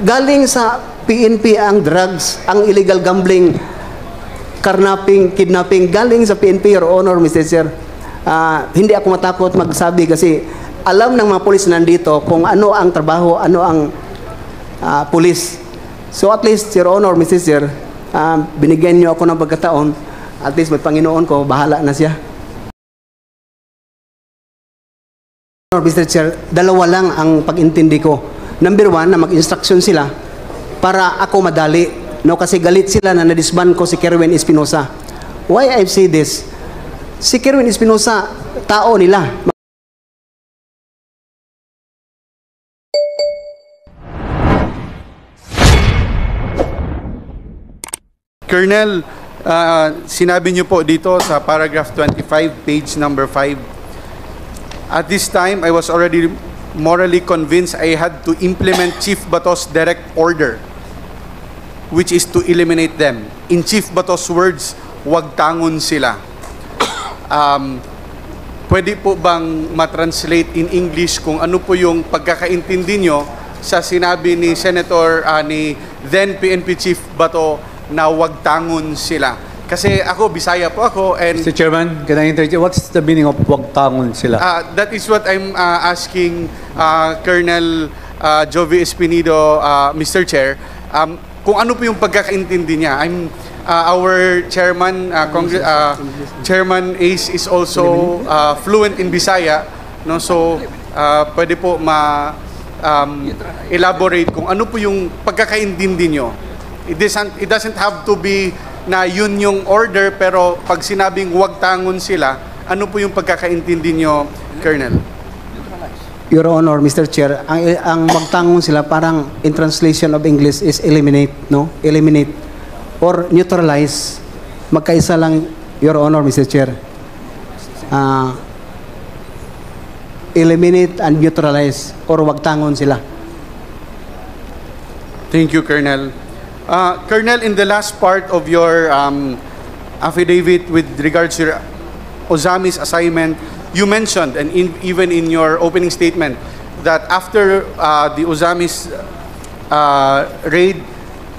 galing sa PNP ang drugs, ang illegal gambling, carnapping, kidnapping, galing sa PNP, Your Honor, Mr. Chair. Hindi ako matakot magsabi kasi alam ng mga pulis nandito kung ano ang trabaho, ano ang pulis. So at least, Your Honor, Mr. Chair, binigyan niyo ako ng pagkataon, at least may Panginoon ko, bahala na siya. Mr. Chair, dalawa lang ang pag-intindi ko. Number one, na mag-instruction sila para ako madali. No, kasi galit sila na nadisban ko si Kerwin Espinosa. Why I say this? Si Kerwin Espinosa, tao nila. Colonel, sinabi niyo po dito sa paragraph 25, page number 5, at this time, I was already morally convinced I had to implement Chief Bato's direct order, which is to eliminate them. In Chief Bato's words, wag tangon sila. Pwede po bang matranslate in English kung ano po yung pagkakaintindi nyo sa sinabi ni Senator, ni then PNP Chief Bato na wag tangon sila? Kasi ako, Bisaya po ako, and Mr. Chairman, can I interject? What's the meaning of wag tangon sila? that is what I'm asking Colonel Jovi Espinido, Mr. Chair. Kung ano po yung pagkakaintindi niya. Our chairman, Chairman Ace is also fluent in Bisaya, no? So pwede po elaborate kung ano po yung pagkakaintindi niyo. It doesn't have to be na yun yung order, pero pag sinabing wag tangon sila, ano po yung pagkakaintindi nyo, Colonel? Your Honor, Mr. Chair, ang magtangon sila parang in translation of English is eliminate, no? Eliminate or neutralize. Magkaisa lang, Your Honor, Mr. Chair. Eliminate and neutralize or wag tangon sila. Thank you, Colonel. Colonel, in the last part of your affidavit with regards to your Ozami's assignment, you mentioned, and even in your opening statement, that after the Ozami's raid,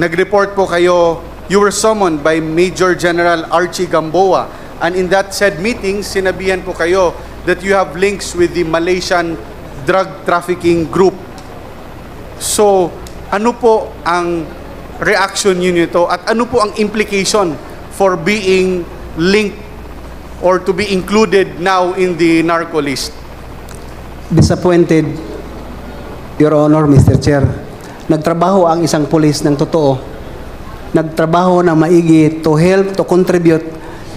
nag-report po kayo, you were summoned by Major General Archie Gamboa, and in that said meeting, sinabihan po kayo that you have links with the Malaysian drug trafficking group. So, ano po ang reaction nyo nito at ano po ang implication for being linked or to be included now in the narco list? Disappointed, Your Honor, Mr. Chair. Nagtrabaho ang isang pulis ng totoo. Nagtrabaho ng maigi to help, to contribute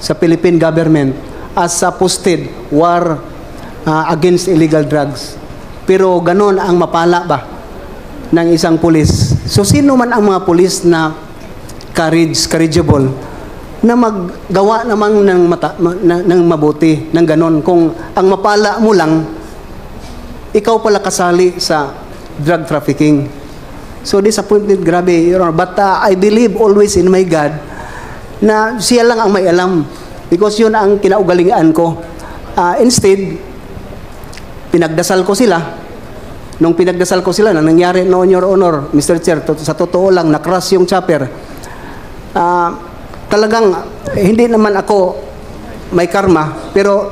sa Philippine government as a posted war against illegal drugs. Pero ganon ang mapala ba ng isang pulis? So sino man ang mga pulis na courageable na maggawa namang ng mabuti ng ganon kung ang mapala mo lang ikaw pala kasali sa drug trafficking. So disappointed, grabe, Your Honor. But I believe always in my God na siya lang ang may alam because yun ang kinaugalingan ko. Instead, pinagdasal ko sila. Nung pinagdasal ko sila, na nangyari noon, Your Honor, Mr. Chair, sa totoo lang, na-crash yung chopper. Talagang, hindi naman ako may karma, pero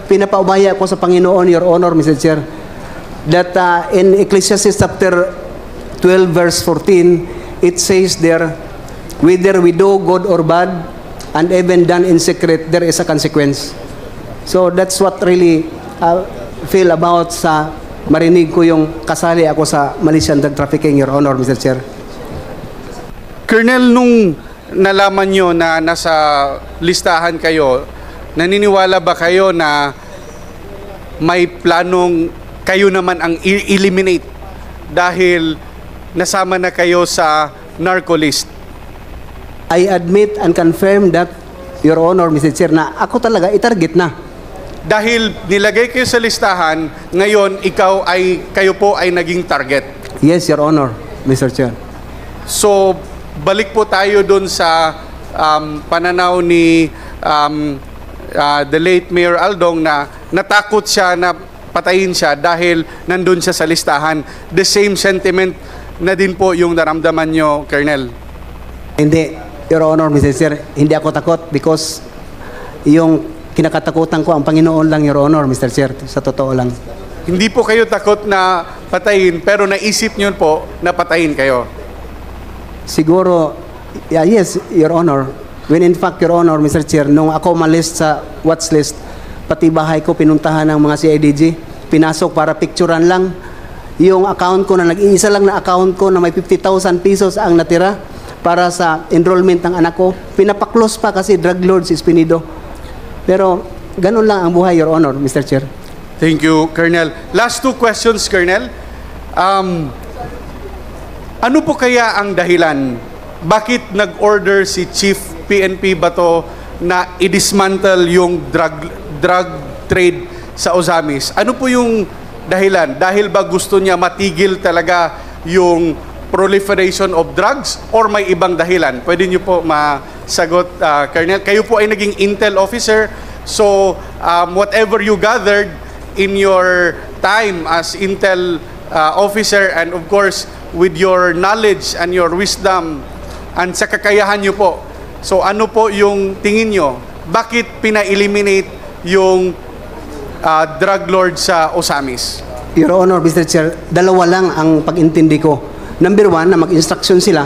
pinapaubaya ko sa Panginoon, Your Honor, Mr. Chair, that in Ecclesiastes chapter 12, verse 14, it says there, whether we do good or bad, and even done in secret, there is a consequence. So that's what really feel about sa marinig ko yung kasali ako sa Malaysian drug trafficking, Your Honor, Mr. Chair. Colonel, nung nalaman nyo na nasa listahan kayo, naniniwala ba kayo na may planong kayo naman ang eliminate dahil nasama na kayo sa narco list? I admit and confirm that, Your Honor, Mr. Chair, na ako talaga itarget na. Dahil nilagay kayo sa listahan, ngayon kayo po ay naging target. Yes, Your Honor, Mr. Chair. So, balik po tayo doon sa pananaw ni the late Mayor Aldong na natakot siya na patayin siya dahil nandun siya sa listahan. The same sentiment na din po yung naramdaman nyo, Colonel? Hindi, Your Honor, Mr. Chair, hindi ako takot because yung kinakatakutan ko ang Panginoon lang, Your Honor, Mr. Chair, sa totoo lang. Hindi po kayo takot na patayin, pero naisip nyo po na patayin kayo. Siguro, yeah, yes, Your Honor. When in fact, Your Honor, Mr. Chair, nung ako malist sa watch list, pati bahay ko pinuntahan ng mga CIDG, pinasok para picturean lang yung account ko na nag-iisa lang na account ko na may 50,000 pesos ang natira para sa enrollment ng anak ko. Pinapaklose pa kasi drug lord si Espinido. Pero ganun lang ang buhay, Your Honor, Mr. Chair. Thank you, Colonel. Last two questions, Colonel. Ano po kaya ang dahilan? Bakit nag-order si Chief PNP Bato na i-dismantle yung drug trade sa Ozamis? Ano po yung dahilan? Dahil ba gusto niya matigil talaga yung proliferation of drugs or may ibang dahilan? Pwede niyo po masagot, Colonel. Kayo po ay naging intel officer, so whatever you gathered in your time as intel officer and of course with your knowledge and your wisdom and sa kakayahan niyo po, so ano po yung tingin niyo? Bakit pina-eliminate yung drug lord sa Ozamis? Your Honor, Mr. Chair, dalawa lang ang pag-intindi ko. Number one, na mag-instruction sila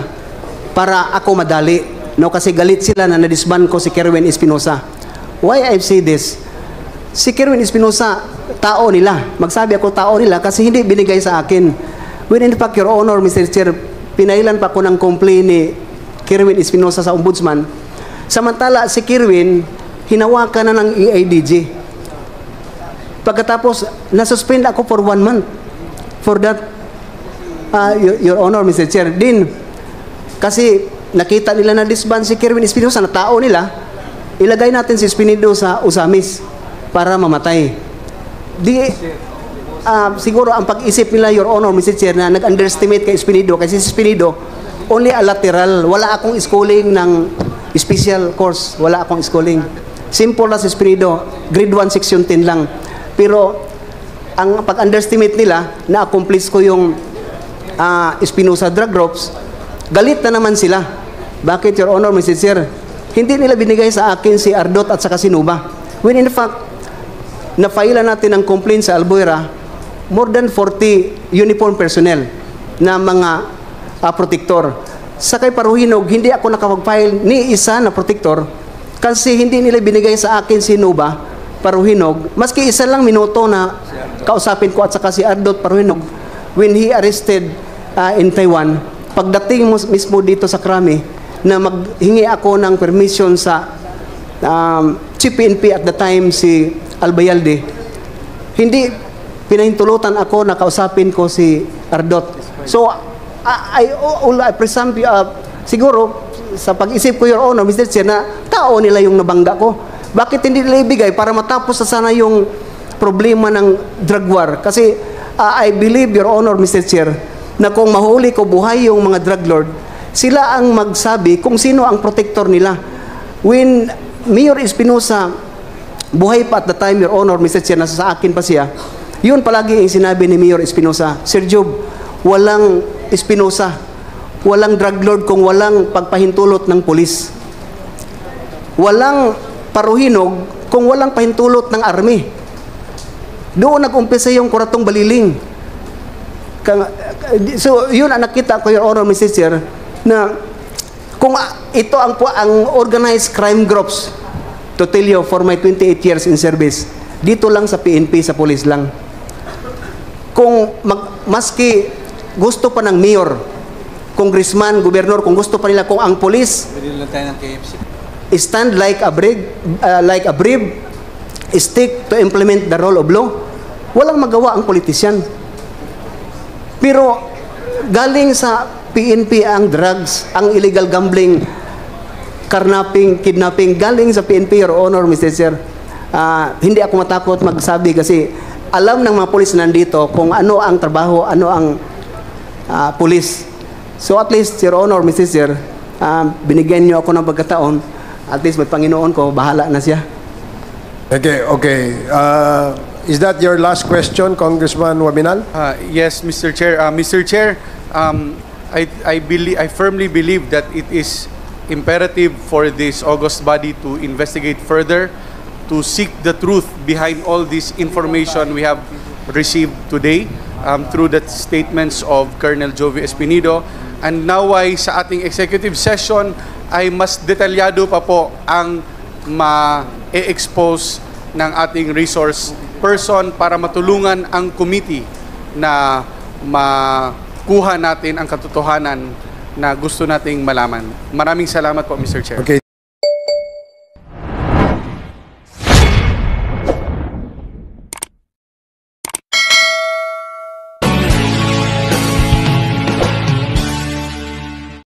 para ako madali. No, kasi galit sila na nadisban ko si Kerwin Espinosa. Why I say this? Si Kerwin Espinosa, tao nila. Magsabi ako tao nila kasi hindi binigay sa akin. When in fact, Your Honor, Mr. Chair, pinailan pa ko ng complaint ni Kerwin Espinosa sa Ombudsman. Samantala, si Kerwin, hinawakan na ng EIDG. Pagkatapos, nasuspend ako for 1 month for that, Your Honor, Mr. Chair. Din, kasi nakita nila na disband si Kerwin Espinosa na tao nila, ilagay natin si Espinido sa Ozamis para mamatay. Siguro ang pag-isip nila, Your Honor, Mr. Chair, na nag-underestimate kay Espinido kasi si Espinido, only a lateral. Wala akong schooling ng special course. Wala akong schooling. Simple na si Espinido, grade 1, section 10 lang. Pero, ang pag-underestimate nila, na-accomplish ko yung Espinosa drug groups, galit na naman sila. Bakit, Your Honor, Mr. Chair? Hindi nila binigay sa akin si Ardot at saka si Nuba. When in fact, na-file natin ang complaint sa Albuera, more than 40 uniform personnel na mga protector. Sa kay Paruhinog, hindi ako nakapag-file ni isa na protector kasi hindi nila binigay sa akin si Nuba Paruhinog. Maski isa lang minuto na kausapin ko at saka si Ardot Paruhinog when he arrested in Taiwan. Pagdating mo mismo dito sa Krami na maghingi ako ng permission sa Chief PNP at the time si Albayalde, hindi pinahintulutan ako na kausapin ko si Ardot. So, I presume, siguro, sa pag-isip ko, Your Honor, Mr. Chair, na tao nila yung nabangga ko. Bakit hindi nila ibigay para matapos na sana yung problema ng drug war? Kasi, I believe, Your Honor, Mr. Chair, na kung mahuli ko buhay yung mga drug lord, sila ang magsabi kung sino ang protector nila. When Mayor Espinosa, buhay pa at the time, Your Honor, Mr. Chair, nasa sa akin pa siya, yun palagi yung sinabi ni Mayor Espinosa, Sir Job, walang Espinosa, walang drug lord kung walang pagpahintulot ng pulis. Walang Paruhinog kung walang pahintulot ng army. Doon nag-umpisa yung Kuratong Baliling. So, yun ang nakita ko, Your Honor, Mr. Chair, na kung ito ang organized crime groups, to tell you, for my 28 years in service, dito lang sa PNP, sa police lang. Kung maski gusto pa ng mayor, congressman, gobernador, kung gusto pa nila, kung ang police stand like a brief stick to implement the rule of law, walang magawa ang politician. Pero galing sa PNP ang drugs, ang illegal gambling, carnapping, kidnapping, galing sa PNP, Your Honor, Mr. Chair. Hindi ako matakot magsabi kasi alam ng mga pulis nandito kung ano ang trabaho, ano ang pulis. So at least, Your Honor, Mr. Chair, binigyan niyo ako ng pagkataon. At least may Panginoon ko, bahala na siya. Okay. Is that your last question, Congressman Wabinal? Yes, Mr. Chair. Mr. Chair, I firmly believe that it is imperative for this august body to investigate further, to seek the truth behind all this information we have received today through the statements of Colonel Jovi Espinido. And naway sa ating executive session ay mas detalyado pa po ang ma-expose ng ating resource person para matulungan ang committee na makuha natin ang katotohanan na gusto nating malaman. Maraming salamat po, Mr. Chair. Okay.